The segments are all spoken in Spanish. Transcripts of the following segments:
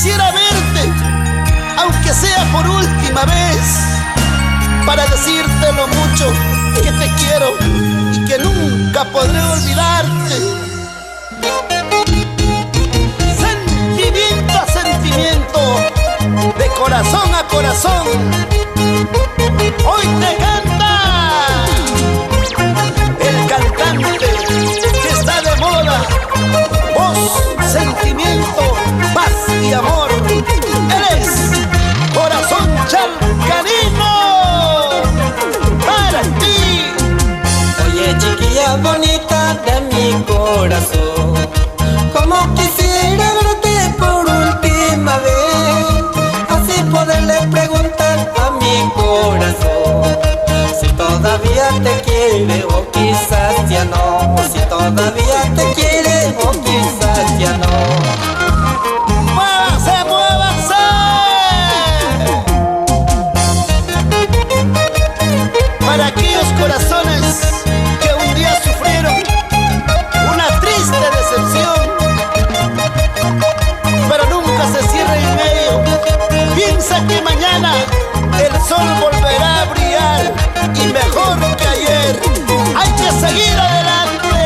Quisiera verte, aunque sea por última vez, para decirte lo mucho que te quiero y que nunca podré olvidarte. Sentimiento a sentimiento, de corazón a corazón, hoy te canta el cantante que está de moda. Voz, sentimiento, paz y amor. Él es Corazón Chalcanino, para ti. Oye, chiquilla bonita de mi corazón, como quisiera verte por última vez, así poderle preguntar a mi corazón si todavía te quiere o quizás ya no, si todavía te quiere o quizás ya no. ¡Muévanse, muévanse! Para aquellos corazones que un día sufrieron una triste decepción, pero nunca se cierra en medio. Piensa que mañana el sol volverá a brillar y mejor que ayer. Hay que seguir adelante.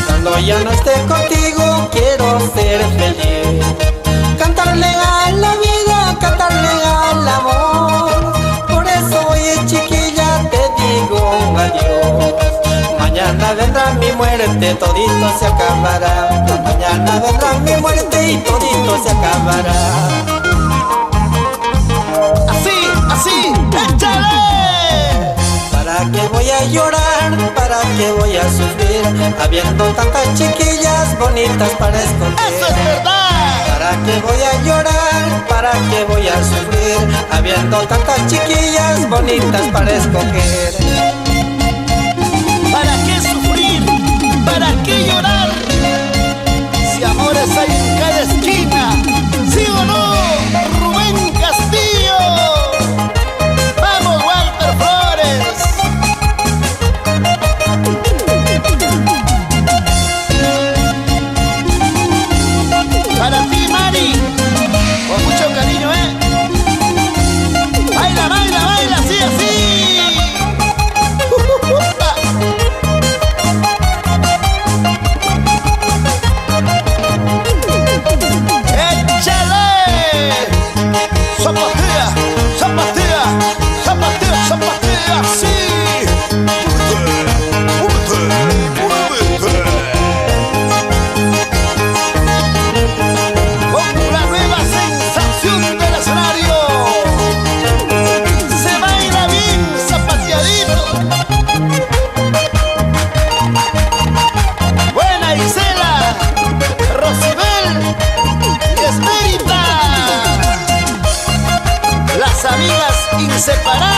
Cuando ya no esté contigo quiero ser feliz, cantarle a la vida, cantarle al amor. Por eso oye chiquilla te digo adiós. Mañana vendrá mi muerte, todito se acabará. Mañana vendrá mi muerte y todito se acabará. Así, así, échale. ¿Para qué voy a llorar? ¿Para qué voy a sufrir? Habiendo tantas chiquillas bonitas para escoger. Eso es verdad. ¿Para qué voy a llorar? ¿Para qué voy a sufrir? Habiendo tantas chiquillas bonitas para escoger. ¿Para qué sufrir? ¿Para qué llorar? Si amores hay en cada esquina. ¿Sí o no, Rubén Castillo? ¡Vamos, Walter Flores! Para ti, Mari, con mucho cariño, ¿eh? Baila, baila, baila, así, así. ¡Échale! ¡Zapatea, zapatea, zapatea, zapatea! ¡Sí! Con la nueva sensación del escenario se baila bien zapateadito. Buena Isela, Rosibel y Estérita, las amigas inseparables.